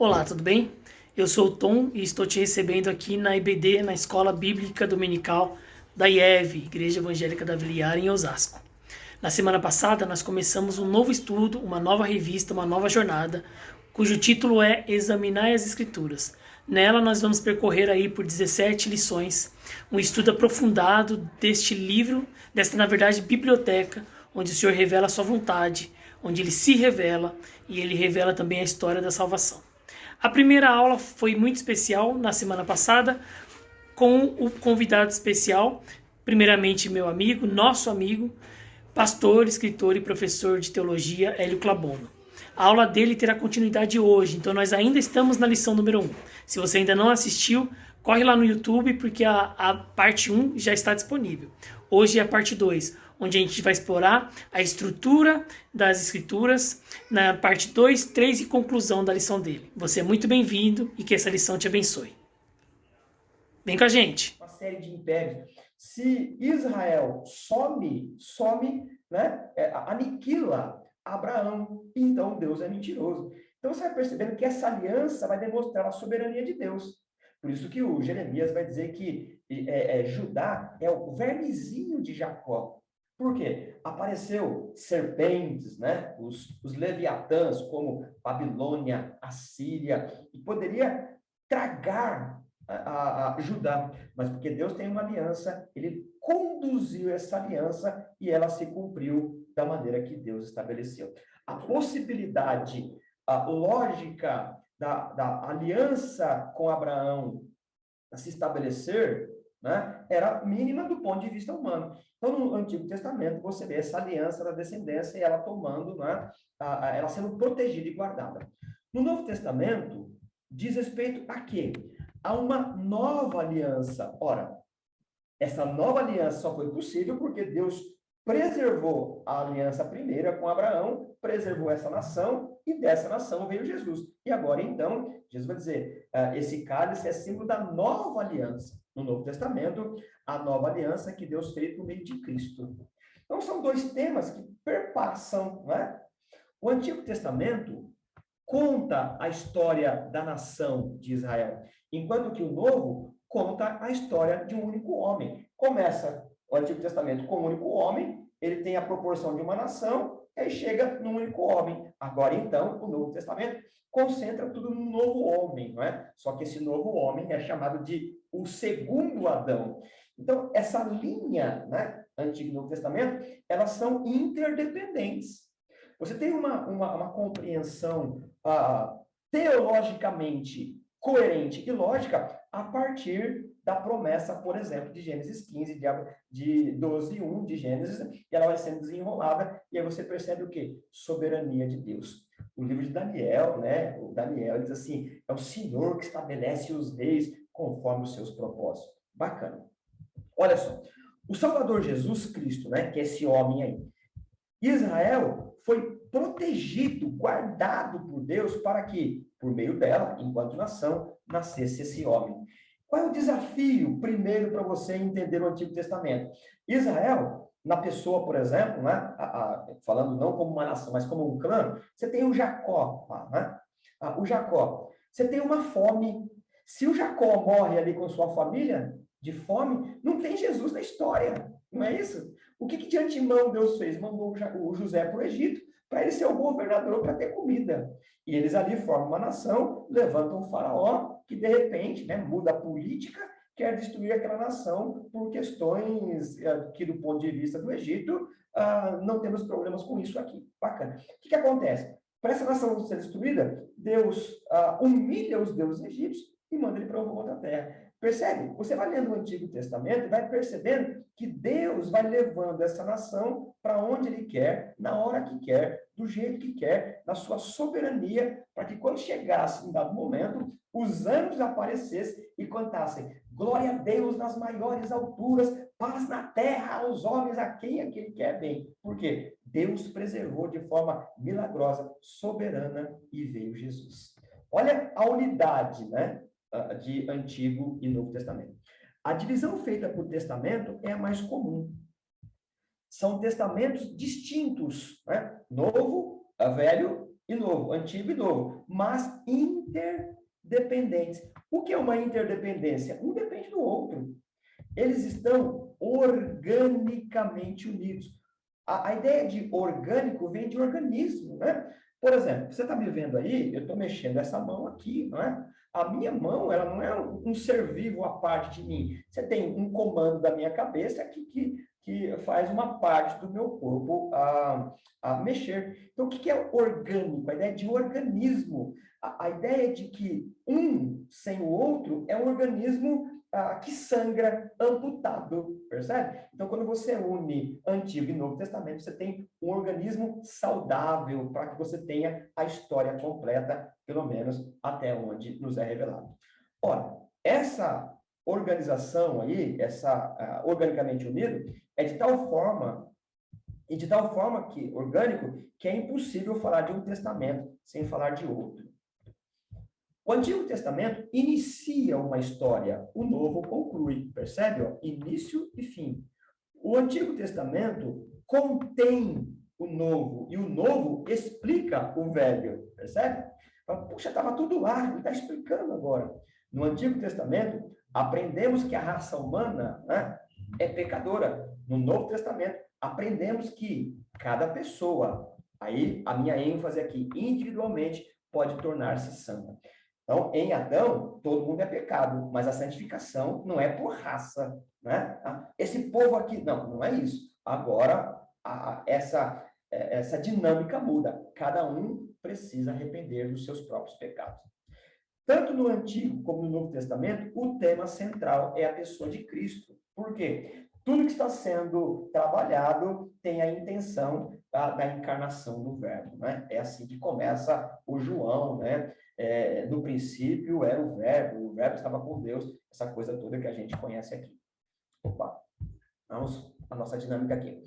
Olá, tudo bem? Eu sou o Tom e estou te recebendo aqui na IBD, na Escola Bíblica Dominical da IEV, Igreja Evangélica da Viliara, em Osasco. Na semana passada, nós começamos um novo estudo, uma nova revista, uma nova jornada, cujo título é Examinai as Escrituras. Nela, nós vamos percorrer aí por 17 lições, um estudo aprofundado deste livro, desta, na verdade, biblioteca, onde o Senhor revela a sua vontade, onde ele se revela e ele revela também a história da salvação. A primeira aula foi muito especial na semana passada, com o convidado especial, primeiramente meu amigo, nosso amigo, pastor, escritor e professor de teologia, Hélio Clabono. A aula dele terá continuidade hoje, então nós ainda estamos na lição número 1. Se você ainda não assistiu, corre lá no YouTube, porque a parte 1 já está disponível. Hoje é a parte 2, onde a gente vai explorar a estrutura das escrituras, na parte 2, 3 e conclusão da lição dele. Você é muito bem-vindo e que essa lição te abençoe. Vem com a gente. Uma série de impérios. Se Israel some, né, aniquila Abraão, então Deus é mentiroso. Então você vai percebendo que essa aliança vai demonstrar a soberania de Deus. Por isso que o Jeremias vai dizer que Judá é o vermezinho de Jacó. Por quê? Apareceu serpentes, né? Os leviatãs, como Babilônia, Assíria, e poderia tragar a Judá, mas porque Deus tem uma aliança, ele conduziu essa aliança e ela se cumpriu da maneira que Deus estabeleceu. A possibilidade, a lógica da aliança com Abraão se estabelecer, né, era mínima do ponto de vista humano. Então, no Antigo Testamento, você vê essa aliança da descendência e ela tomando, né, ela sendo protegida e guardada. No Novo Testamento, diz respeito a quê? A uma nova aliança. Ora, essa nova aliança só foi possível porque Deus preservou a aliança primeira com Abraão, preservou essa nação, e dessa nação veio Jesus. E agora, então, Jesus vai dizer, esse cálice é símbolo da nova aliança. No Novo Testamento, a nova aliança que Deus fez por meio de Cristo. Então, são dois temas que perpassam, né? O Antigo Testamento conta a história da nação de Israel, enquanto que o Novo conta a história de um único homem. Começa o Antigo Testamento com um único homem, ele tem a proporção de uma nação, e chega num único homem. Agora, então, o Novo Testamento concentra tudo num novo homem, não é? Só que esse novo homem é chamado de o segundo Adão. Então, essa linha, né, Antigo e Novo Testamento, elas são interdependentes. Você tem uma compreensão teologicamente coerente e lógica a partir da promessa, por exemplo, de Gênesis 15, de 12:1 de Gênesis, e ela vai sendo desenrolada, e aí você percebe o quê? Soberania de Deus. O livro de Daniel, né? O Daniel diz assim, é o Senhor que estabelece os reis conforme os seus propósitos. Bacana. Olha só, o Salvador Jesus Cristo, né? Que é esse homem aí. Israel foi protegido, guardado por Deus para que, por meio dela, enquanto nação, nascesse esse homem. Qual é o desafio, primeiro, para você entender o Antigo Testamento? Israel, na pessoa, por exemplo, né, falando não como uma nação, mas como um clã, você tem o Jacó, né? O Jacó. Você tem uma fome. Se o Jacó morre ali com sua família de fome, não tem Jesus na história, não é isso? O que de antemão Deus fez? Mandou o José para o Egito para ele ser o governador para ter comida. E eles ali formam uma nação, levantam um faraó que, de repente, né, muda a política, quer destruir aquela nação por questões que, do ponto de vista do Egito, não temos problemas com isso aqui. Bacana. O que acontece? Para essa nação ser destruída, Deus humilha os deuses egípcios e manda ele para uma outra terra. Percebe? Você vai lendo o Antigo Testamento e vai percebendo que Deus vai levando essa nação para onde Ele quer, na hora que quer, do jeito que quer, na sua soberania, para que quando chegasse em dado momento, os anjos aparecessem e cantassem glória a Deus nas maiores alturas, paz na terra aos homens a quem Ele quer bem. Por quê? Deus preservou de forma milagrosa, soberana, e veio Jesus. Olha a unidade, né? De Antigo e Novo Testamento. A divisão feita por testamento é a mais comum. São testamentos distintos, né? Novo, Velho e novo, antigo e novo, mas interdependentes. O que é uma interdependência? Um depende do outro. Eles estão organicamente unidos. A ideia de orgânico vem de organismo, né? Por exemplo, você está me vendo aí, eu estou mexendo essa mão aqui, não é? A minha mão, ela não é um ser vivo à parte de mim. Você tem um comando da minha cabeça que faz uma parte do meu corpo a mexer. Então, o que é orgânico? A ideia de organismo. A ideia de que um sem o outro é um organismo que sangra, amputado, percebe? Então, quando você une Antigo e Novo Testamento, você tem um organismo saudável para que você tenha a história completa, pelo menos até onde nos é revelado. Ora, essa organização aí, essa organicamente unido, é de tal forma que orgânico, que é impossível falar de um testamento sem falar de outro. O Antigo Testamento inicia uma história, o Novo conclui, percebe? Ó? Início e fim. O Antigo Testamento contém o Novo, e o Novo explica o Velho, percebe? Puxa, estava tudo lá, ele está explicando agora. No Antigo Testamento, aprendemos que a raça humana, né, é pecadora. No Novo Testamento, aprendemos que cada pessoa, aí a minha ênfase aqui, individualmente, pode tornar-se santa. Então, em Adão, todo mundo é pecado, mas a santificação não é por raça, né? Esse povo aqui, não é isso. Agora, essa dinâmica muda. Cada um precisa arrepender dos seus próprios pecados. Tanto no Antigo como no Novo Testamento, o tema central é a pessoa de Cristo. Por quê? Tudo que está sendo trabalhado tem a intenção da encarnação do Verbo, né? É assim que começa o João, né? No princípio era o Verbo estava com Deus, essa coisa toda que a gente conhece aqui. Opa, vamos à nossa dinâmica aqui.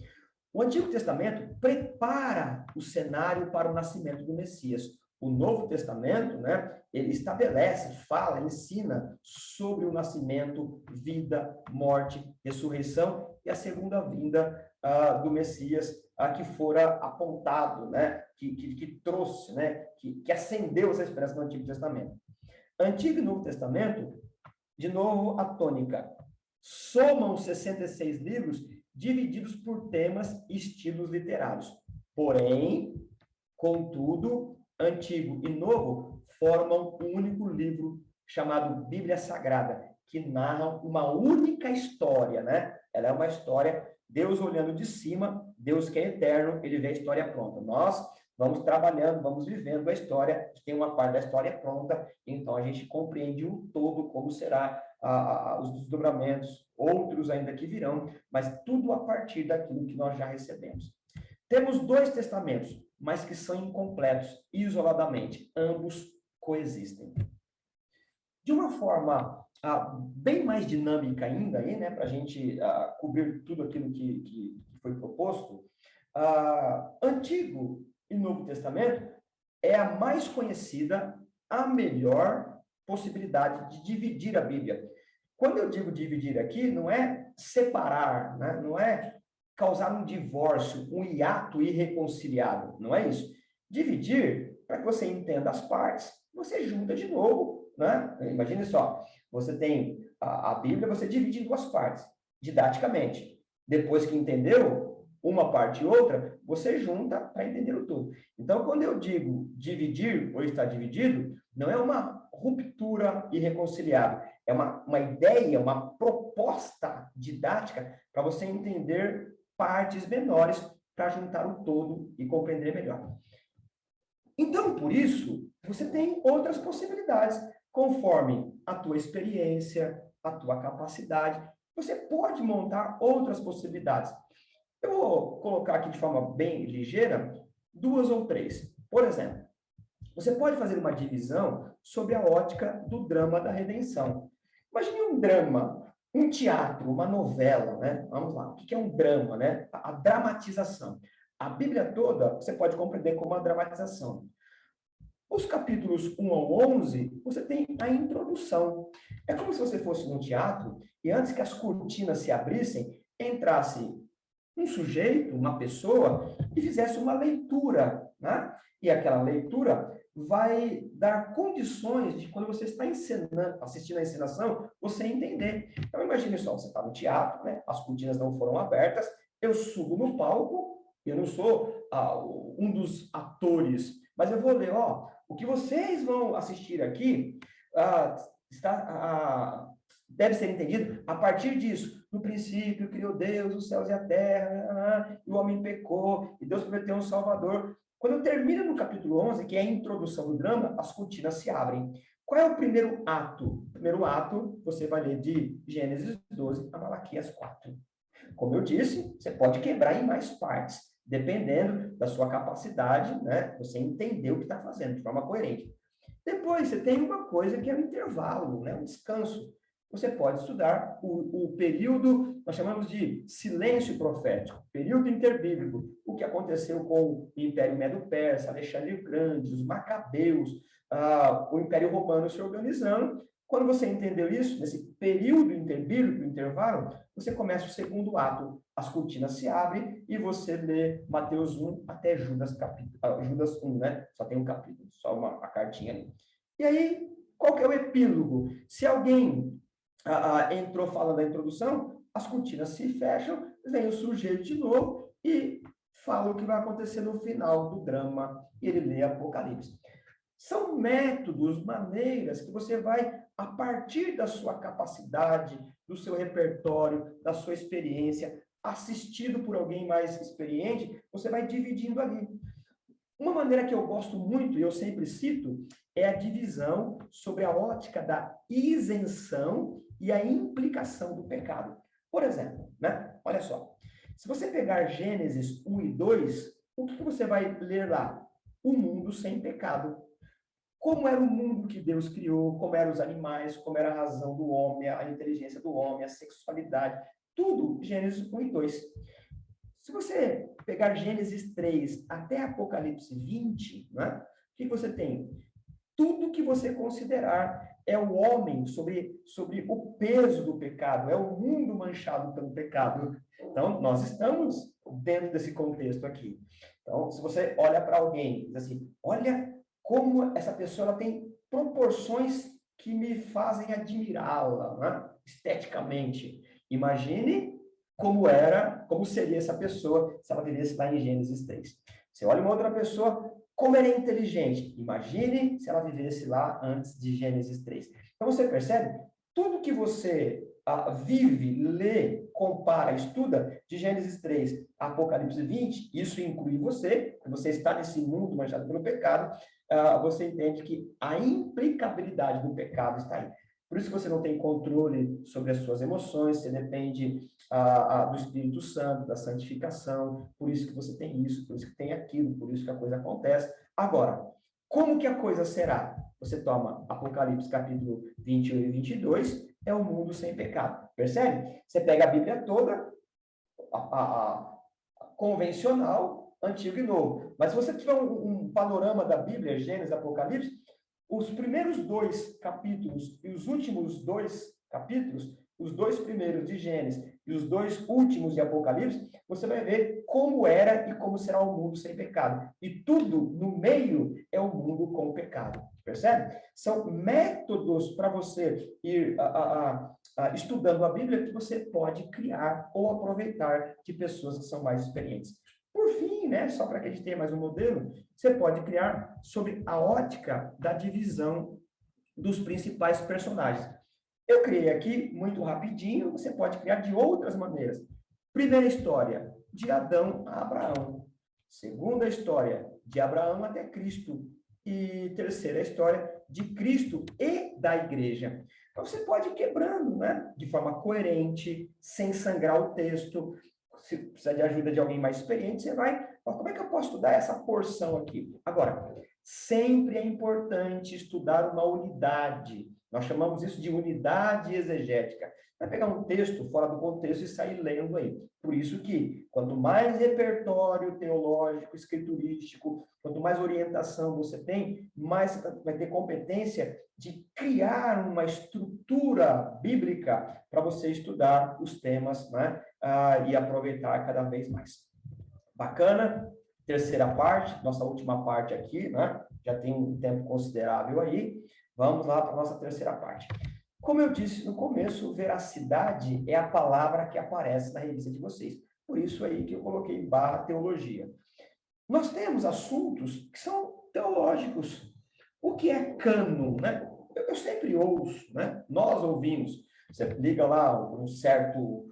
O Antigo Testamento prepara o cenário para o nascimento do Messias. O Novo Testamento, né, ele estabelece, fala, ensina sobre o nascimento, vida, morte, ressurreição e a segunda vinda do Messias, que fora apontado, né, que trouxe, né, que acendeu essa esperança no Antigo Testamento. Antigo e Novo Testamento, de novo, a tônica. Somam 66 livros divididos por temas e estilos literários. Porém, contudo, Antigo e Novo formam um único livro chamado Bíblia Sagrada, que narra uma única história, né? Ela é uma história, Deus olhando de cima, Deus que é eterno, ele vê a história pronta. Nós vamos trabalhando, vamos vivendo a história, tem uma parte da história pronta, então a gente compreende um todo como será os desdobramentos, outros ainda que virão, mas tudo a partir daquilo que nós já recebemos. Temos 2 testamentos, mas que são incompletos, isoladamente. Ambos coexistem. De uma forma bem mais dinâmica ainda, né, para a gente cobrir tudo aquilo que foi proposto, Antigo e Novo Testamento é a mais conhecida, a melhor possibilidade de dividir a Bíblia. Quando eu digo dividir aqui, não é separar, né? Não é causar um divórcio, um hiato irreconciliável, não é isso? Dividir, para que você entenda as partes, você junta de novo, né? Imagine só, você tem a Bíblia, você divide em 2 partes, didaticamente. Depois que entendeu uma parte e outra, você junta para entender o todo. Então, quando eu digo dividir ou está dividido, não é uma ruptura irreconciliável, é uma ideia, uma proposta didática para você entender partes menores para juntar o todo e compreender melhor. Então, por isso, você tem outras possibilidades, conforme a tua experiência, a tua capacidade, você pode montar outras possibilidades. Eu vou colocar aqui de forma bem ligeira 2 ou 3. Por exemplo, você pode fazer uma divisão sobre a ótica do drama da redenção. Imagine um drama, um teatro, uma novela, né? Vamos lá, o que é um drama, né? A dramatização. A Bíblia toda você pode compreender como uma dramatização. Os capítulos 1 ao 11, você tem a introdução. É como se você fosse num teatro e antes que as cortinas se abrissem, entrasse um sujeito, uma pessoa, que fizesse uma leitura, né? E aquela leitura vai dar condições de, quando você está ensinando, assistindo a encenação, você entender. Então, imagine só, você está no teatro, né? As cortinas não foram abertas, eu subo no palco, eu não sou um dos atores, mas eu vou ler, ó, o que vocês vão assistir aqui deve ser entendido a partir disso. No princípio, criou Deus os céus e a terra, e o homem pecou, e Deus prometeu um Salvador. Quando termina no capítulo 11, que é a introdução do drama, as cortinas se abrem. Qual é o primeiro ato? O primeiro ato, você vai ler de Gênesis 12 a Malaquias 4. Como eu disse, você pode quebrar em mais partes, dependendo da sua capacidade, né? Você entender o que está fazendo de forma coerente. Depois, você tem uma coisa que é um intervalo, né? Um descanso. Você pode estudar o período, nós chamamos de silêncio profético, período interbíblico, o que aconteceu com o Império Medo-Persa, Alexandre o Grande, os Macabeus, o Império Romano se organizando. Quando você entendeu isso, nesse período interbíblico, intervalo, você começa o segundo ato. As cortinas se abrem e você lê Mateus 1 até Judas 1, né? Só tem um capítulo, só a cartinha ali. E aí, qual que é o epílogo? Se alguém entrou falando da introdução, as cortinas se fecham, vem o sujeito de novo e fala o que vai acontecer no final do drama, e ele lê Apocalipse. São métodos, maneiras que você vai, a partir da sua capacidade, do seu repertório, da sua experiência, assistido por alguém mais experiente, você vai dividindo ali. Uma maneira que eu gosto muito, e eu sempre cito, é a divisão sobre a ótica da isenção e a implicação do pecado. Por exemplo, né? Olha só, se você pegar Gênesis 1 e 2, o que você vai ler lá? O mundo sem pecado. Como era o mundo que Deus criou, como eram os animais, como era a razão do homem, a inteligência do homem, a sexualidade, tudo Gênesis 1 e 2. Se você pegar Gênesis 3 até Apocalipse 20, né, o que você tem? Tudo que você considerar é o homem sobre o peso do pecado, é o mundo manchado pelo pecado. Então, nós estamos dentro desse contexto aqui. Então, se você olha para alguém e diz assim, olha como essa pessoa ela tem proporções que me fazem admirá-la, né? Esteticamente. Imagine como seria essa pessoa se ela vivesse lá em Gênesis 3. Você olha uma outra pessoa, como ela é inteligente. Imagine se ela vivesse lá antes de Gênesis 3. Então, você percebe? Tudo que você vive, lê, compara, estuda, de Gênesis 3 a Apocalipse 20, isso inclui você, você está nesse mundo manchado pelo pecado, você entende que a implicabilidade do pecado está aí. Por isso que você não tem controle sobre as suas emoções, você depende do Espírito Santo, da santificação, por isso que você tem isso, por isso que tem aquilo, por isso que a coisa acontece. Agora, como que a coisa será? Você toma Apocalipse capítulo 21 e 22, é o mundo sem pecado. Percebe? Você pega a Bíblia toda, a convencional, Antigo e Novo. Mas se você tiver um panorama da Bíblia, Gênesis, Apocalipse, os primeiros 2 capítulos e os últimos 2 capítulos, os 2 primeiros de Gênesis e os 2 últimos de Apocalipse, você vai ver como era e como será o mundo sem pecado. E tudo no meio é o mundo com pecado. Percebe? São métodos para você ir estudando a Bíblia que você pode criar ou aproveitar de pessoas que são mais experientes. Por fim, né, só para que a gente tenha mais um modelo, você pode criar sobre a ótica da divisão dos principais personagens. Eu criei aqui, muito rapidinho, você pode criar de outras maneiras. Primeira história, de Adão a Abraão. Segunda história, de Abraão até Cristo. E terceira história, de Cristo e da igreja. Então, você pode ir quebrando, né? De forma coerente, sem sangrar o texto. Se precisar de ajuda de alguém mais experiente, você vai... Como é que eu posso estudar essa porção aqui? Agora, sempre é importante estudar uma unidade. Nós chamamos isso de unidade exegética. Vai pegar um texto fora do contexto e sair lendo aí. Por isso que, quanto mais repertório teológico, escriturístico, quanto mais orientação você tem, mais você vai ter competência de criar uma estrutura bíblica para você estudar os temas, né, e aproveitar cada vez mais. Bacana? Terceira parte, nossa última parte aqui, né? Já tem um tempo considerável aí. Vamos lá para a nossa terceira parte. Como eu disse no começo, veracidade é a palavra que aparece na revista de vocês. Por isso aí que eu coloquei barra teologia. Nós temos assuntos que são teológicos. O que é cânon, né? Eu sempre ouço, né? Nós ouvimos. Você liga lá um certo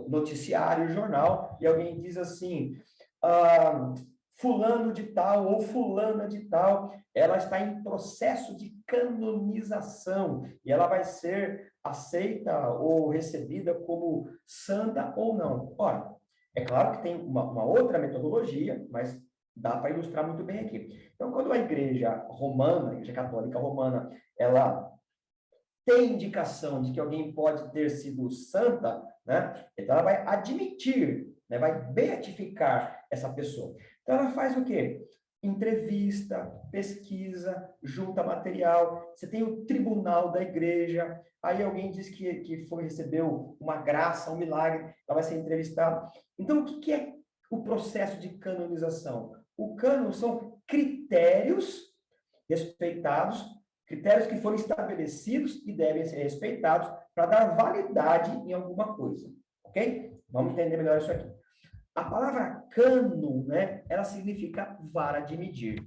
noticiário, jornal, e alguém diz assim, fulano de tal ou fulana de tal, ela está em processo de canonização e ela vai ser aceita ou recebida como santa ou não. Ora, é claro que tem uma outra metodologia, mas dá para ilustrar muito bem aqui. Então, quando a igreja romana, a igreja católica romana, ela tem indicação de que alguém pode ter sido santa, né? Então ela vai admitir, né? Vai beatificar essa pessoa. Então ela faz o quê? Entrevista, pesquisa, junta material. Você tem o tribunal da igreja. Aí alguém diz que recebeu uma graça, um milagre, ela vai ser entrevistada. Então o que é o processo de canonização? O cânon são critérios respeitados, critérios que foram estabelecidos e devem ser respeitados para dar validade em alguma coisa, ok? Vamos entender melhor isso aqui. A palavra cano, né, ela significa vara de medir.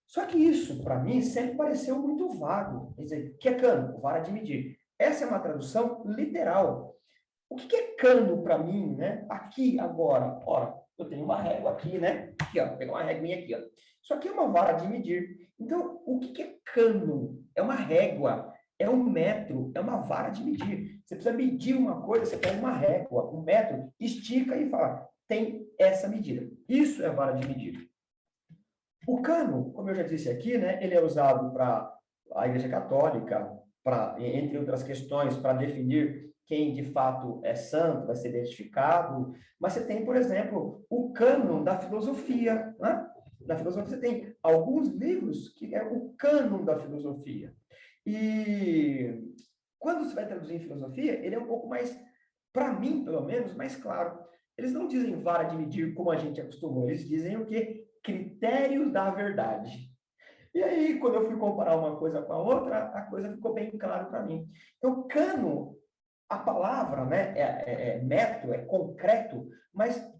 Só que isso, para mim, sempre pareceu muito vago. Quer dizer, o que é cano? Vara de medir. Essa é uma tradução literal. O que é cano para mim, né? Aqui, agora, ora, eu tenho uma régua aqui, né? Aqui, ó, vou pegar uma reguinha aqui, ó. Isso aqui é uma vara de medir. Então, o que é cano? É uma régua, é um metro, é uma vara de medir. Você precisa medir uma coisa, você pega uma régua, um metro, estica e fala, tem essa medida. Isso é vara de medir. O cano, como eu já disse aqui, né, ele é usado para a Igreja Católica, entre outras questões, para definir quem de fato é santo, vai ser identificado. Mas você tem, por exemplo, o cânon da filosofia, né? Na filosofia você tem alguns livros que é o cânon da filosofia. E quando você vai traduzir em filosofia, ele é um pouco mais, para mim, pelo menos, mais claro. Eles não dizem vara de medir como a gente acostumou, eles dizem o quê? Critérios da verdade. E aí, quando eu fui comparar uma coisa com a outra, a coisa ficou bem clara para mim. Então, cano, a palavra, né, metro, é concreto, mas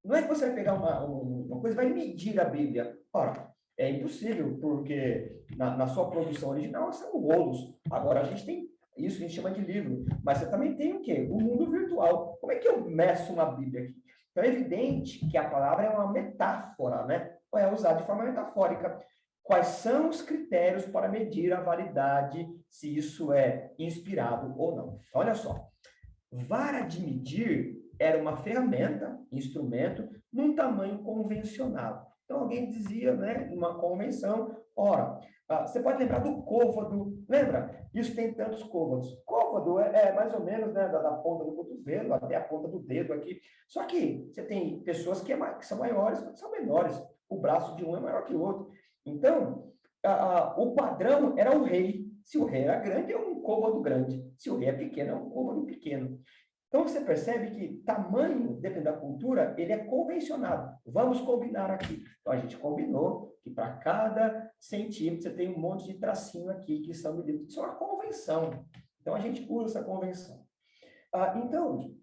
não é que você vai pegar uma coisa e vai medir a Bíblia. Ora, é impossível, porque na sua produção original são rolos. Agora, a gente tem isso que a gente chama de livro, mas você também tem o quê? O mundo virtual. Como é que eu meço uma Bíblia aqui? Então, é evidente que a palavra é uma metáfora, né? Ou é usada de forma metafórica. Quais são os critérios para medir a validade, se isso é inspirado ou não? Olha só, vara de medir era uma ferramenta, instrumento, num tamanho convencional. Então, alguém dizia, né, numa convenção, ora, você pode lembrar do côvado, lembra? Isso tem tantos côvados. Côvado é mais ou menos, né, da ponta do cotovelo até a ponta do dedo aqui. Só que você tem pessoas que são maiores, que são menores. O braço de um é maior que o outro. Então, o padrão era o rei. Se o rei era grande, é um côvado grande. Se o rei é pequeno, é um côvado pequeno. Então, você percebe que tamanho, dependendo da cultura, ele é convencionado. Vamos combinar aqui. Então, a gente combinou que para cada centímetro você tem um monte de tracinho aqui que são medidos. Isso é uma convenção. Então, a gente usa essa convenção. Então,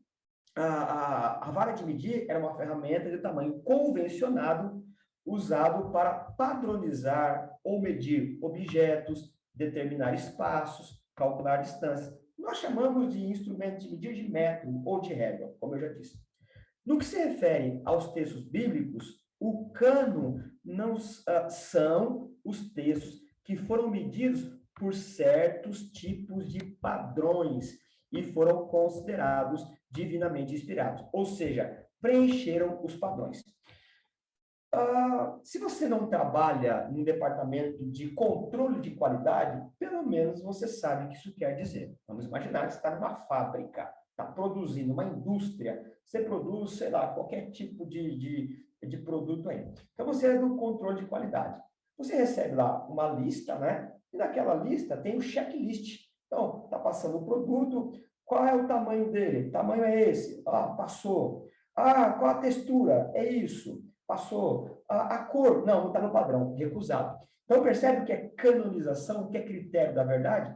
a vara de medir era uma ferramenta de tamanho convencionado usado para padronizar ou medir objetos, determinar espaços, calcular distâncias. Nós chamamos de instrumento de medir de metro ou de régua, como eu já disse. No que se refere aos textos bíblicos, o cânon não são os textos que foram medidos por certos tipos de padrões e foram considerados divinamente inspirados, ou seja, preencheram os padrões. Se você não trabalha no departamento de controle de qualidade, pelo menos você sabe o que isso quer dizer. Vamos imaginar que você está numa fábrica, está produzindo, uma indústria, você produz, sei lá, qualquer tipo de produto aí. Então, você é do controle de qualidade. Você recebe lá uma lista, né? E naquela lista tem o checklist. Então, está passando o produto, Qual é o tamanho dele? O tamanho é esse. Ah, passou. Ah, qual a textura? É isso. Passou. A cor? Não está no padrão. Recusado. Então, percebe o que é canonização, o que é critério da verdade?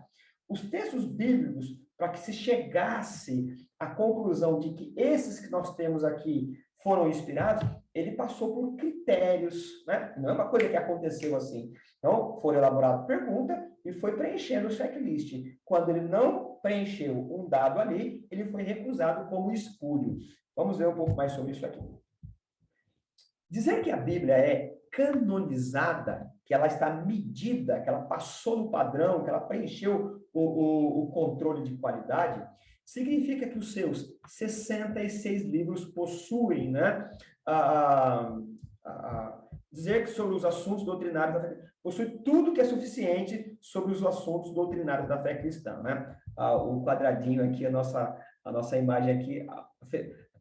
Os textos bíblicos, para que se chegasse à conclusão de que esses que nós temos aqui foram inspirados, ele passou por critérios, né? Não é uma coisa que aconteceu assim. Então, foi elaborada pergunta e foi preenchendo o checklist. Quando ele não preencheu um dado ali, ele foi recusado como espúrio. Vamos ver um pouco mais sobre isso aqui. Dizer que a Bíblia é canonizada, que ela está medida, que ela passou no padrão, que ela preencheu o controle de qualidade, significa que os seus 66 livros possuem, né, dizer que sobre os assuntos doutrinários da fé, possui tudo que é suficiente sobre os assuntos doutrinários da fé cristã, né? O quadradinho aqui, a nossa imagem aqui,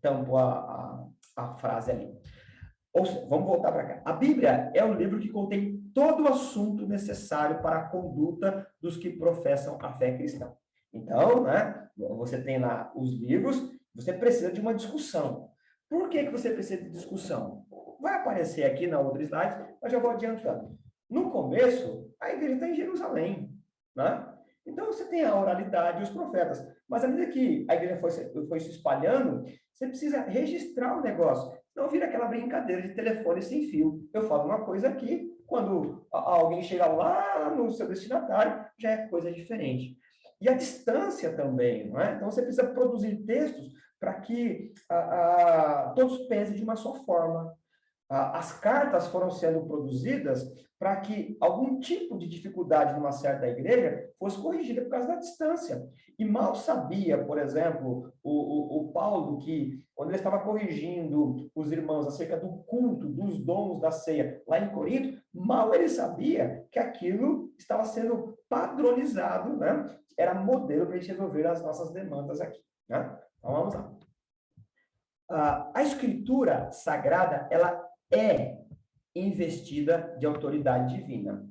tampou a frase ali. Vamos voltar para cá. A Bíblia é um livro que contém todo o assunto necessário para a conduta dos que professam a fé cristã. Então, né, você tem lá os livros, você precisa de uma discussão. Por que você precisa de discussão? Vai aparecer aqui na outra slide, mas já vou adiantando. No começo, a igreja está em Jerusalém, né? Então, você tem a oralidade e os profetas. Mas, à medida que a igreja foi se espalhando, você precisa registrar o negócio. Não vira aquela brincadeira de telefone sem fio. Eu falo uma coisa aqui, quando alguém chega lá no seu destinatário, já é coisa diferente. E a distância também, não é? Então, você precisa produzir textos para que todos pensem de uma só forma. As cartas foram sendo produzidas para que algum tipo de dificuldade numa certa igreja fosse corrigida por causa da distância. E mal sabia, por exemplo, o Paulo, que quando ele estava corrigindo os irmãos acerca do culto, dos dons da ceia, lá em Corinto, mal ele sabia que aquilo estava sendo padronizado, né? Era modelo para a gente resolver as nossas demandas aqui, né? Então, vamos lá. A escritura sagrada, ela é investida de autoridade divina.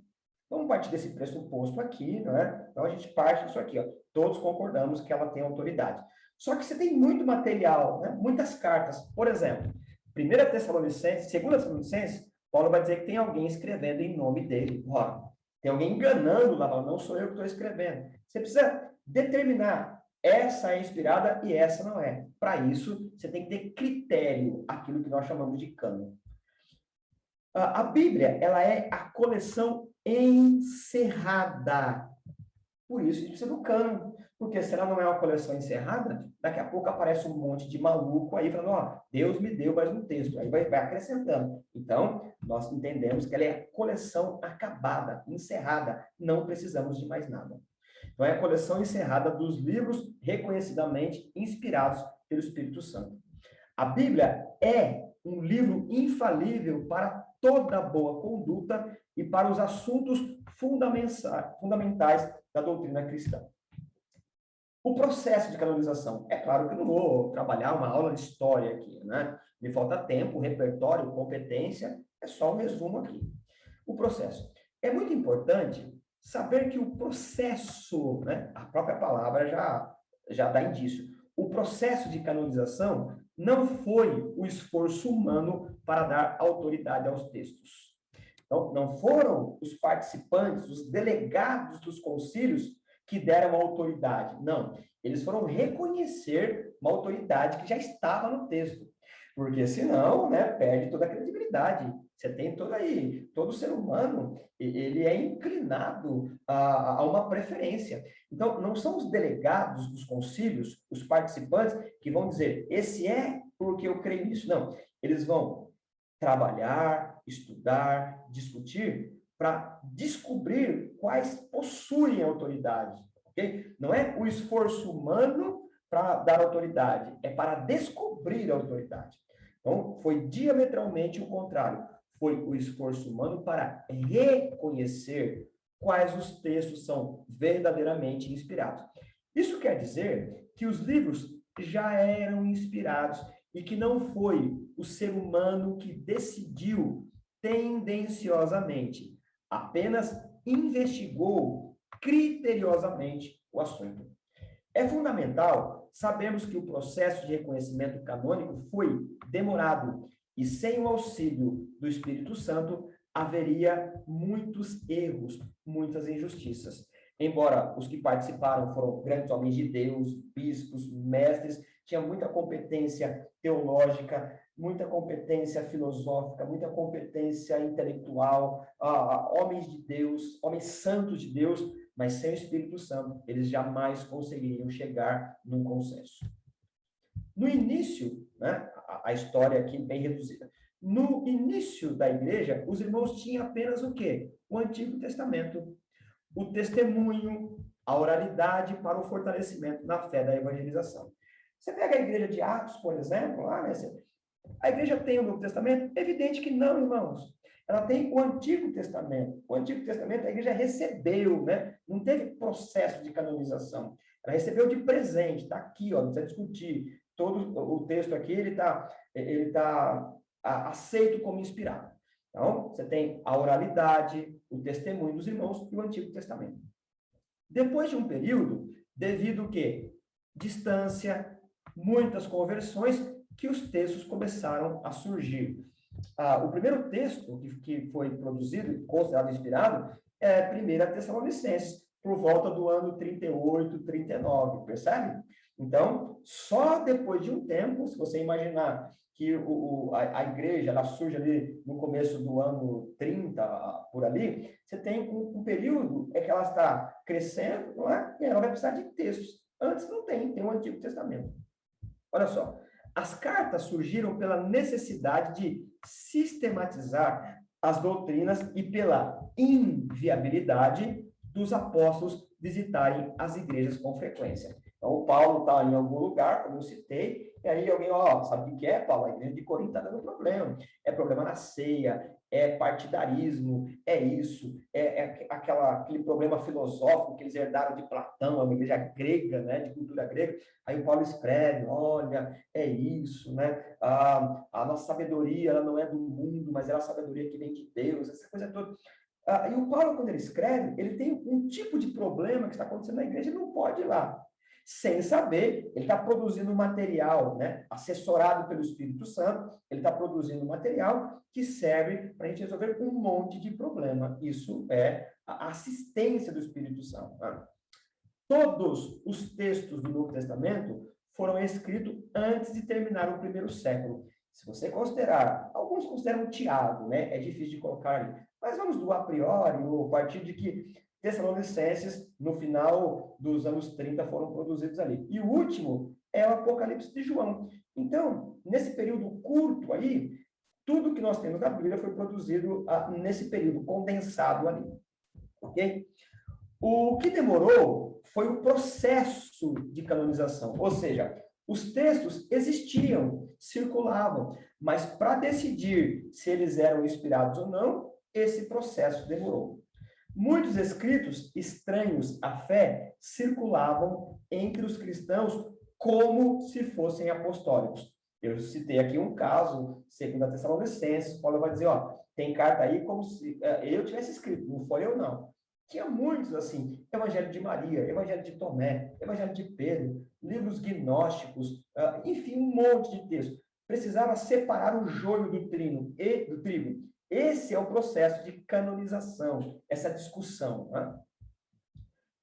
Vamos partir desse pressuposto aqui, não é? Então, a gente parte disso aqui, ó. Todos concordamos que ela tem autoridade. Só que você tem muito material, né? Muitas cartas. Por exemplo, 1 Tessalonicenses, 2 Tessalonicenses, Paulo vai dizer que tem alguém escrevendo em nome dele. Ora, tem alguém enganando lá, não sou eu que estou escrevendo. Você precisa determinar, essa é inspirada e essa não é. Para isso, você tem que ter critério, aquilo que nós chamamos de cânon. A Bíblia, ela é a coleção encerrada. Por isso, a gente precisa do cânon. Porque se ela não é uma coleção encerrada, daqui a pouco aparece um monte de maluco aí falando, ó, Deus me deu mais um texto. Aí vai acrescentando. Então, nós entendemos que ela é a coleção acabada, encerrada. Não precisamos de mais nada. Então, é a coleção encerrada dos livros reconhecidamente inspirados pelo Espírito Santo. A Bíblia é um livro infalível para toda boa conduta e para os assuntos fundamentais da doutrina cristã. O processo de canonização. É claro que eu não vou trabalhar uma aula de história aqui, né? Me falta tempo, repertório, competência, é só um resumo aqui. O processo. É muito importante saber que o processo, né? A própria palavra já dá indício. O processo de canonização não foi o esforço humano para dar autoridade aos textos. Então, não foram os participantes, os delegados dos concílios que deram autoridade. Não, eles foram reconhecer uma autoridade que já estava no texto. Porque senão, né, perde toda a credibilidade. Você tem todo ser humano, ele é inclinado a uma preferência. Então, não são os delegados dos concílios, os participantes, que vão dizer, esse é porque eu creio nisso. Não, eles vão trabalhar, estudar, discutir, para descobrir quais possuem autoridade. Okay? Não é o esforço humano para dar autoridade, é para descobrir a autoridade. Então, foi diametralmente o contrário. Foi o esforço humano para reconhecer quais os textos são verdadeiramente inspirados. Isso quer dizer que os livros já eram inspirados e que não foi o ser humano que decidiu tendenciosamente, apenas investigou criteriosamente o assunto. É fundamental sabermos que o processo de reconhecimento canônico foi demorado e sem o auxílio do Espírito Santo haveria muitos erros, muitas injustiças. Embora os que participaram foram grandes homens de Deus, bispos, mestres, tinha muita competência teológica, muita competência filosófica, muita competência intelectual, homens de Deus, homens santos de Deus, mas sem o Espírito Santo, eles jamais conseguiriam chegar num consenso. No início, né, a história aqui bem reduzida, no início da igreja, os irmãos tinham apenas o quê? O Antigo Testamento, o testemunho, a oralidade para o fortalecimento na fé da evangelização. Você pega a igreja de Atos, por exemplo, lá, né, a igreja tem o Novo Testamento? Evidente que não, irmãos. Ela tem o Antigo Testamento. O Antigo Testamento a igreja recebeu, né? Não teve processo de canonização. Ela recebeu de presente, está aqui, ó, não precisa discutir. Todo o texto aqui, ele tá aceito como inspirado. Então, você tem a oralidade, o testemunho dos irmãos e o Antigo Testamento. Depois de um período, devido ao quê? Distância, muitas conversões, que os textos começaram a surgir. O primeiro texto que foi produzido e considerado inspirado é 1 Tessalonicenses, por volta do ano 38, 39, percebe? Então, só depois de um tempo, se você imaginar que a igreja ela surge ali no começo do ano 30, por ali, você tem um período que ela está crescendo, não é? E ela vai precisar de textos. Antes não tem o Antigo Testamento. Olha só, as cartas surgiram pela necessidade de sistematizar as doutrinas e pela inviabilidade dos apóstolos visitarem as igrejas com frequência. Então, o Paulo está em algum lugar, como eu citei, e aí alguém, sabe o que é, Paulo? A igreja de Corinto está dando problema. É problema na ceia, é partidarismo, é isso, aquele problema filosófico que eles herdaram de Platão, uma igreja grega, né, de cultura grega. Aí o Paulo escreve, olha, é isso, né? A nossa sabedoria, ela não é do mundo, mas é a sabedoria que vem de Deus, essa coisa toda. E o Paulo, quando ele escreve, ele tem um tipo de problema que está acontecendo na igreja, ele não pode ir lá. Sem saber, ele está produzindo material, né? Assessorado pelo Espírito Santo, ele está produzindo material que serve para a gente resolver um monte de problema. Isso é a assistência do Espírito Santo. Né? Todos os textos do Novo Testamento foram escritos antes de terminar o primeiro século. Se você considerar, alguns consideram Tiago, né? É difícil de colocar ali. Mas vamos do a priori, a partir de que Tessalonicenses, no final dos anos 30, foram produzidos ali. E o último é o Apocalipse de João. Então, nesse período curto aí, tudo que nós temos na Bíblia foi produzido nesse período, condensado ali. Ok? O que demorou foi o processo de canonização, ou seja, os textos existiam, circulavam, mas para decidir se eles eram inspirados ou não, esse processo demorou. Muitos escritos estranhos à fé circulavam entre os cristãos como se fossem apostólicos. Eu citei aqui um caso, 2 Tessalonicenses, Paulo vai dizer, tem carta aí como se eu tivesse escrito, não foi eu não. Tinha muitos assim, Evangelho de Maria, Evangelho de Tomé, Evangelho de Pedro, livros gnósticos, enfim, um monte de textos. Precisava separar o joio do trigo. Esse é o processo de canonização, essa discussão. Né?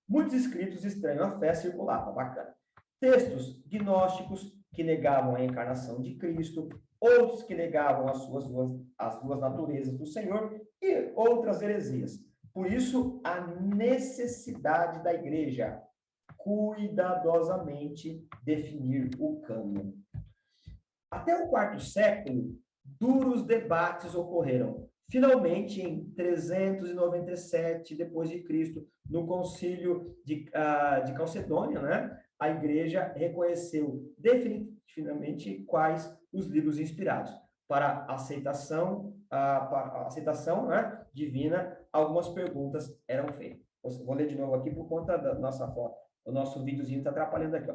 Muitos escritos estranhos à fé circulavam, bacana. Textos gnósticos que negavam a encarnação de Cristo, outros que negavam as duas naturezas do Senhor e outras heresias. Por isso, a necessidade da igreja cuidadosamente definir o cânon. Até o quarto século, duros debates ocorreram. Finalmente, em 397 depois de Cristo, no Concílio de Calcedônia, né, a Igreja reconheceu definitivamente quais os livros inspirados para aceitação, né, divina. Algumas perguntas eram feitas. Vou ler de novo aqui por conta da nossa foto. O nosso videozinho está atrapalhando aqui.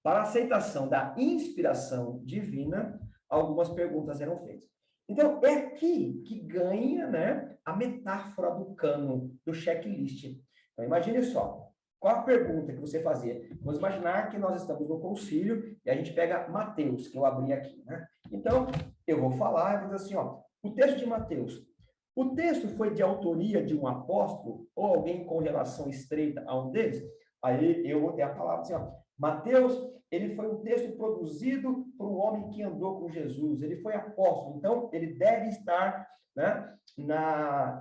Para a aceitação da inspiração divina, algumas perguntas eram feitas. Então, é aqui que ganha, né, a metáfora do cânon, do checklist. Então, imagine só, Qual a pergunta que você fazia? Vamos imaginar que nós estamos no concílio e a gente pega Mateus, que eu abri aqui, né? Então, eu vou falar e vou dizer assim, ó, o texto de Mateus. O texto foi de autoria de um apóstolo ou alguém com relação estreita a um deles? Aí eu vou ter a palavra assim, ó, Mateus, ele foi um texto produzido por um homem que andou com Jesus, ele foi apóstolo, então ele deve estar, né,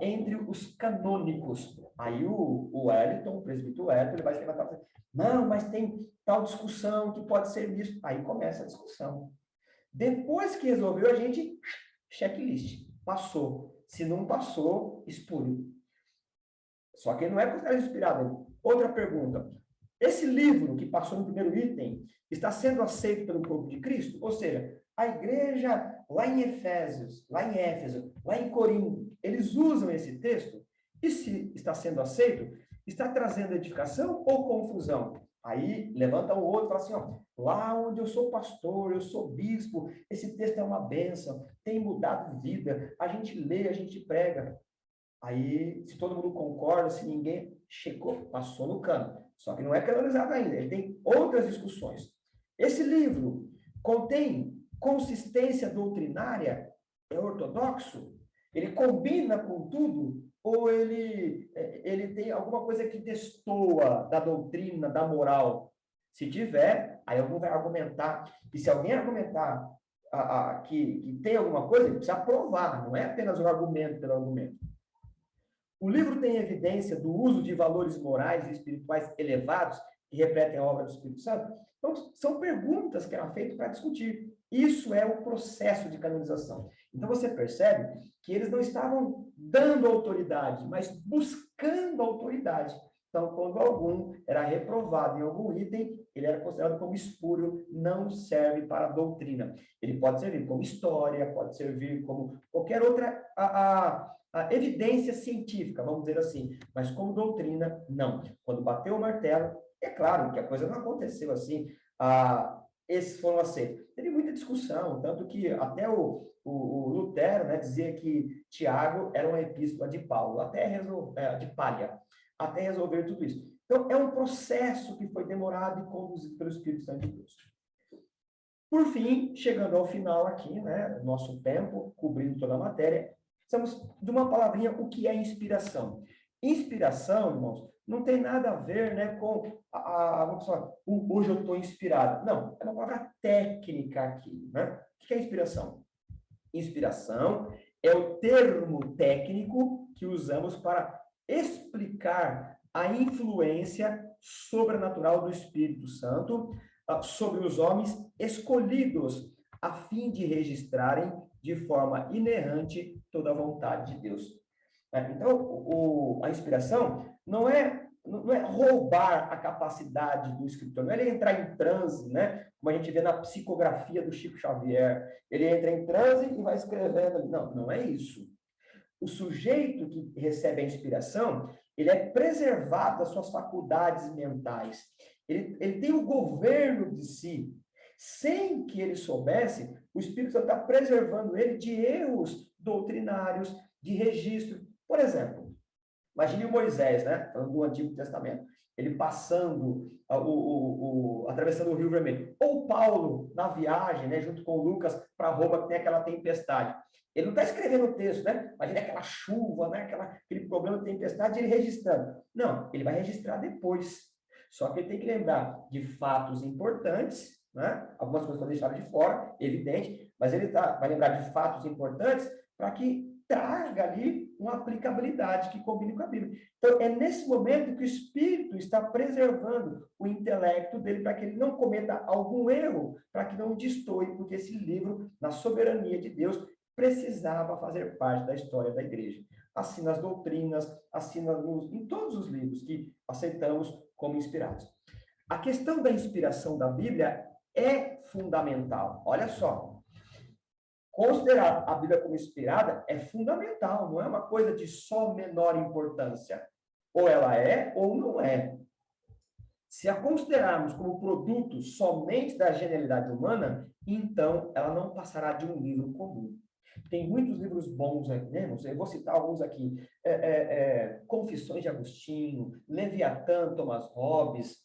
entre os canônicos. Aí o Wellington, o presbítero Wellington, ele vai se levantar e dizer, não, mas tem tal discussão que pode ser visto. Aí começa a discussão. Depois que resolveu, a gente, checklist, passou. Se não passou, espúrio. Só que ele não é considerado inspirado. Outra pergunta. Esse livro que passou no primeiro item está sendo aceito pelo corpo de Cristo? Ou seja, a igreja lá em Efésios, lá em Éfeso, lá em Corinto, eles usam esse texto? E se está sendo aceito, está trazendo edificação ou confusão? Aí levanta o outro e fala assim, ó, lá onde eu sou pastor, eu sou bispo, esse texto é uma bênção, tem mudado vida, a gente lê, a gente prega. Aí, se todo mundo concorda, se ninguém checou, passou no cano. Só que não é canonizado ainda, ele tem outras discussões. Esse livro contém consistência doutrinária? É ortodoxo? Ele combina com tudo? Ou ele tem alguma coisa que destoa da doutrina, da moral? Se tiver, aí alguém vai argumentar. E se alguém argumentar que tem alguma coisa, ele precisa provar, não é apenas um argumento pelo argumento. O livro tem evidência do uso de valores morais e espirituais elevados que refletem a obra do Espírito Santo? Então, são perguntas que eram feitas para discutir. Isso é o processo de canonização. Então, você percebe que eles não estavam dando autoridade, mas buscando autoridade. Então, quando algum era reprovado em algum item, ele era considerado como espúrio, não serve para a doutrina. Ele pode servir como história, pode servir como qualquer outra a evidência científica, vamos dizer assim, mas como doutrina, não. Quando bateu o martelo, é claro que a coisa não aconteceu assim, esses foram aceitos. Teve muita discussão, tanto que até o Lutero, né, dizia que Tiago era uma epístola de Paulo, de Palha, até resolver tudo isso. Então, é um processo que foi demorado e conduzido pelo Espírito Santo de Deus. Por fim, chegando ao final aqui, né, nosso tempo, cobrindo toda a matéria, precisamos de uma palavrinha, o que é inspiração. Inspiração, irmãos, não tem nada a ver, né, com vamos falar, hoje eu estou inspirado. Não, é uma palavra técnica aqui, né? O que é inspiração? Inspiração é o termo técnico que usamos para explicar a influência sobrenatural do Espírito Santo sobre os homens escolhidos a fim de registrarem de forma inerrante toda a vontade de Deus. Então, a inspiração não é roubar a capacidade do escritor, não é ele entrar em transe, né? Como a gente vê na psicografia do Chico Xavier. Ele entra em transe e vai escrevendo. Não, não é isso. O sujeito que recebe a inspiração, ele é preservado das suas faculdades mentais. Ele tem o governo de si. Sem que ele soubesse, o Espírito Santo está preservando ele de erros doutrinários, de registro. Por exemplo, imagine o Moisés, né? Falando do Antigo Testamento. Ele passando, atravessando o Rio Vermelho. Ou Paulo, na viagem, né, junto com Lucas, para Roma, que tem aquela tempestade. Ele não está escrevendo o texto, né? Imagina aquela chuva, né? Aquele problema de tempestade, ele registrando. Não, ele vai registrar depois. Só que ele tem que lembrar de fatos importantes, né? Algumas coisas foram deixadas de fora, evidente, mas ele vai lembrar de fatos importantes para que traga ali uma aplicabilidade que combine com a Bíblia. Então, é nesse momento que o Espírito está preservando o intelecto dele para que ele não cometa algum erro, para que não destoe, porque esse livro, na soberania de Deus, precisava fazer parte da história da igreja. Assim nas doutrinas, assim em todos os livros que aceitamos como inspirados. A questão da inspiração da Bíblia é fundamental. Olha só. Considerar a Bíblia como inspirada é fundamental, não é uma coisa de só menor importância. Ou ela é, ou não é. Se a considerarmos como produto somente da genialidade humana, então ela não passará de um livro comum. Tem muitos livros bons aqui, né? Eu vou citar alguns aqui. Confissões de Agostinho, Leviatã, Thomas Hobbes,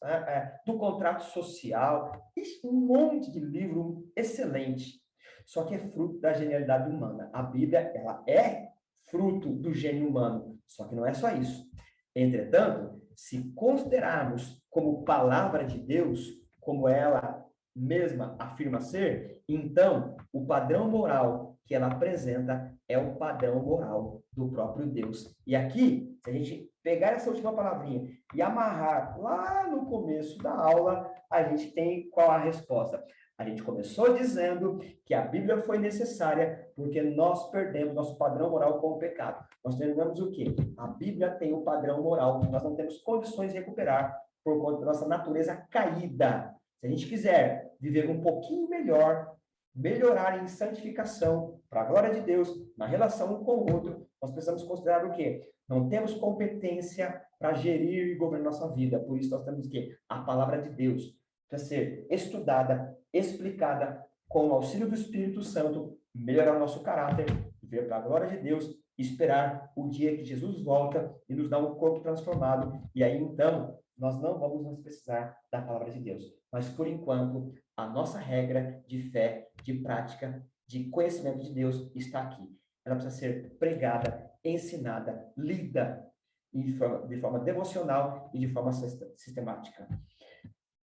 do Contrato Social. Ixi, um monte de livro excelente. Só que é fruto da genialidade humana. A Bíblia, ela é fruto do gênio humano. Só que não é só isso. Entretanto, se considerarmos como palavra de Deus, como ela mesma afirma ser, então o padrão moral que ela apresenta é o padrão moral do próprio Deus. E aqui, se a gente pegar essa última palavrinha e amarrar lá no começo da aula, a gente tem qual a resposta. A gente começou dizendo que a Bíblia foi necessária porque nós perdemos nosso padrão moral com o pecado. Nós terminamos o quê? A Bíblia tem o padrão moral que nós não temos condições de recuperar por conta da nossa natureza caída. Se a gente quiser viver um pouquinho melhor, melhorar em santificação, para a glória de Deus, na relação um com o outro, nós precisamos considerar o quê? Não temos competência para gerir e governar nossa vida. Por isso nós temos o quê? A palavra de Deus para ser estudada, explicada, com o auxílio do Espírito Santo, melhorar o nosso caráter, viver para a glória de Deus, esperar o dia que Jesus volta e nos dá um corpo transformado. E aí, então, nós não vamos mais precisar da palavra de Deus. Mas, por enquanto, a nossa regra de fé, de prática, de conhecimento de Deus está aqui. Ela precisa ser pregada, ensinada, lida de forma devocional e de forma sistemática.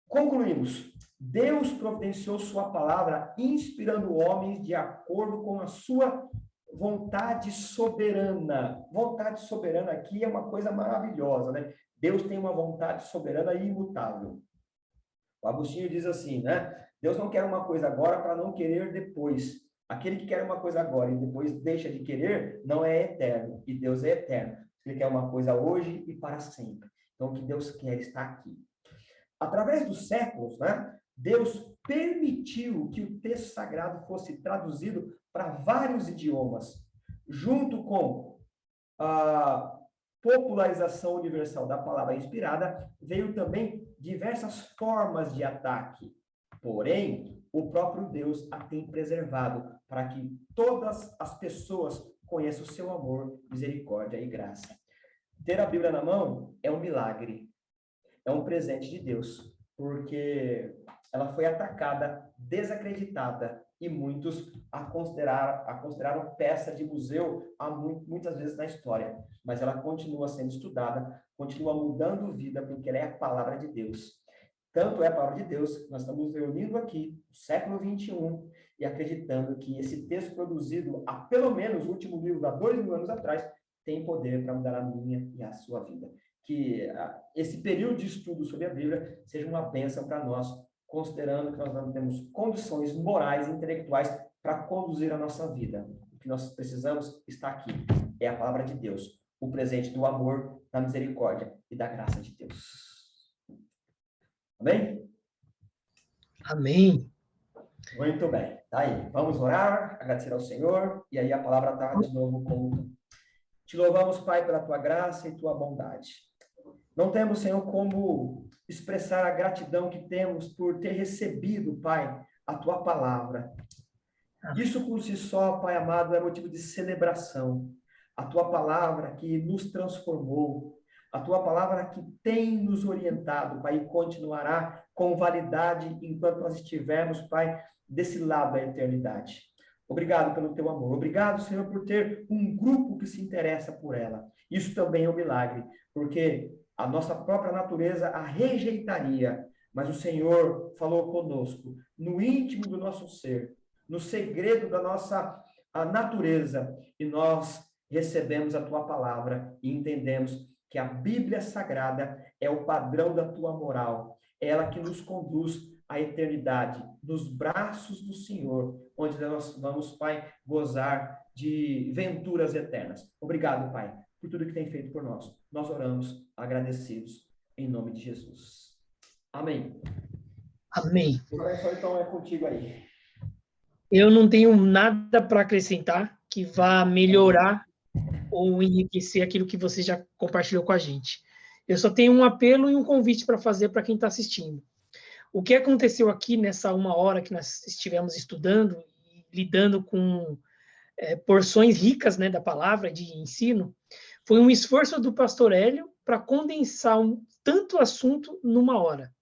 Concluímos. Deus providenciou sua palavra, inspirando homens de acordo com a sua vontade soberana. Vontade soberana aqui é uma coisa maravilhosa, né? Deus tem uma vontade soberana e imutável. O Agostinho diz assim, né? Deus não quer uma coisa agora para não querer depois. Aquele que quer uma coisa agora e depois deixa de querer, não é eterno. E Deus é eterno. Ele quer uma coisa hoje e para sempre. Então, o que Deus quer está aqui. Através dos séculos, né, Deus permitiu que o texto sagrado fosse traduzido para vários idiomas, junto com a popularização universal da palavra inspirada, veio também diversas formas de ataque. Porém, o próprio Deus a tem preservado para que todas as pessoas conheçam o seu amor, misericórdia e graça. Ter a Bíblia na mão é um milagre. É um presente de Deus, porque ela foi atacada, desacreditada, e muitos a consideraram peça de museu muitas vezes na história. Mas ela continua sendo estudada, continua mudando vida, porque ela é a palavra de Deus. Tanto é a palavra de Deus que nós estamos reunindo aqui, no século XXI, e acreditando que esse texto produzido há pelo menos o último livro, há 2000 anos atrás, tem poder para mudar a minha e a sua vida. Que esse período de estudo sobre a Bíblia seja uma bênção para nós, considerando que nós não temos condições morais e intelectuais para conduzir a nossa vida. O que nós precisamos está aqui, é a palavra de Deus, o presente do amor, da misericórdia e da graça de Deus. Amém? Amém. Muito bem, tá aí. Vamos orar, agradecer ao Senhor, e aí a palavra está de novo com... Te louvamos, Pai, pela tua graça e tua bondade. Não temos, Senhor, como expressar a gratidão que temos por ter recebido, Pai, a tua palavra. Isso por si só, Pai amado, é motivo de celebração. A tua palavra que nos transformou, a tua palavra que tem nos orientado, Pai, e continuará com validade enquanto nós estivermos, Pai, desse lado da eternidade. Obrigado pelo teu amor. Obrigado, Senhor, por ter um grupo que se interessa por ela. Isso também é um milagre, porque a nossa própria natureza a rejeitaria, mas o Senhor falou conosco, no íntimo do nosso ser, no segredo da nossa natureza, e nós recebemos a tua palavra e entendemos que a Bíblia Sagrada é o padrão da tua moral, é ela que nos conduz à eternidade, nos braços do Senhor, onde nós vamos, Pai, gozar de venturas eternas. Obrigado, Pai, por tudo que tem feito por nós. Nós oramos agradecidos em nome de Jesus. Amém. Amém. O professor, então, é contigo aí. Eu não tenho nada para acrescentar que vá melhorar ou enriquecer aquilo que você já compartilhou com a gente. Eu só tenho um apelo e um convite para fazer para quem está assistindo. O que aconteceu aqui nessa 1 hora que nós estivemos estudando e lidando com porções ricas, né, da palavra, de ensino, foi um esforço do pastor Hélio para condensar tanto assunto numa hora.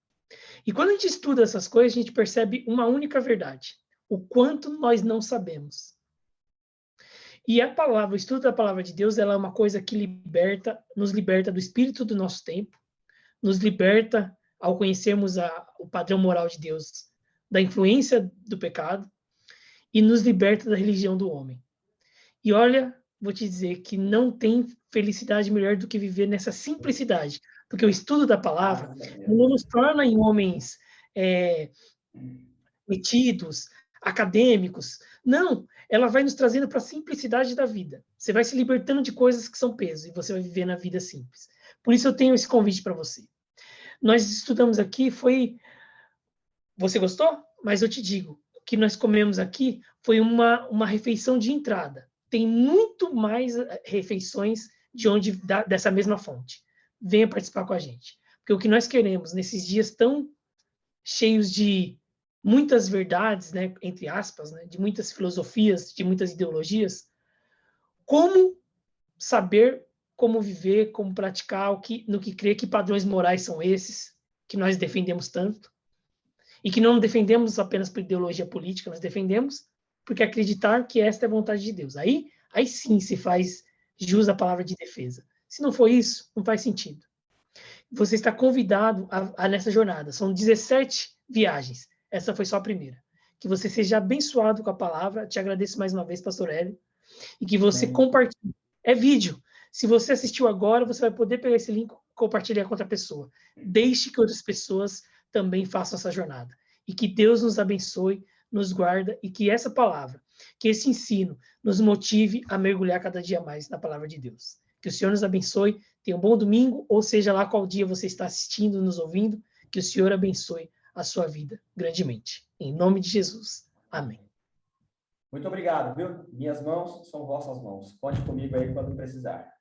E quando a gente estuda essas coisas, a gente percebe uma única verdade: o quanto nós não sabemos. E a palavra, o estudo da palavra de Deus, ela é uma coisa que nos liberta do espírito do nosso tempo, nos liberta ao conhecermos o padrão moral de Deus, da influência do pecado, e nos liberta da religião do homem. E olha, vou te dizer que não tem felicidade melhor do que viver nessa simplicidade, porque o estudo da palavra não nos torna em homens metidos, acadêmicos. Não, ela vai nos trazendo para a simplicidade da vida. Você vai se libertando de coisas que são peso e você vai viver na vida simples. Por isso eu tenho esse convite para você. Nós estudamos aqui, Você gostou? Mas eu te digo, o que nós comemos aqui foi uma refeição de entrada. Tem muito mais refeições dessa mesma fonte. Venha participar com a gente. Porque o que nós queremos nesses dias tão cheios de muitas verdades, né, entre aspas, né, de muitas filosofias, de muitas ideologias, como saber como viver, como praticar, no que crer, que padrões morais são esses que nós defendemos tanto, e que não defendemos apenas por ideologia política, nós defendemos porque acreditar que esta é a vontade de Deus. Aí sim se faz jus à palavra de defesa. Se não for isso, não faz sentido. Você está convidado a nessa jornada. São 17 viagens. Essa foi só a primeira. Que você seja abençoado com a palavra. Te agradeço mais uma vez, pastor Hélio. E que você compartilhe. É vídeo. Se você assistiu agora, você vai poder pegar esse link e compartilhar com outra pessoa. Deixe que outras pessoas também façam essa jornada. E que Deus nos abençoe, nos guarda e que essa palavra, que esse ensino nos motive a mergulhar cada dia mais na palavra de Deus. Que o Senhor nos abençoe. Tenha um bom domingo, ou seja lá qual dia você está assistindo, nos ouvindo. Que o Senhor abençoe a sua vida grandemente. Em nome de Jesus. Amém. Muito obrigado, viu? Minhas mãos são vossas mãos. Conte comigo aí quando precisar.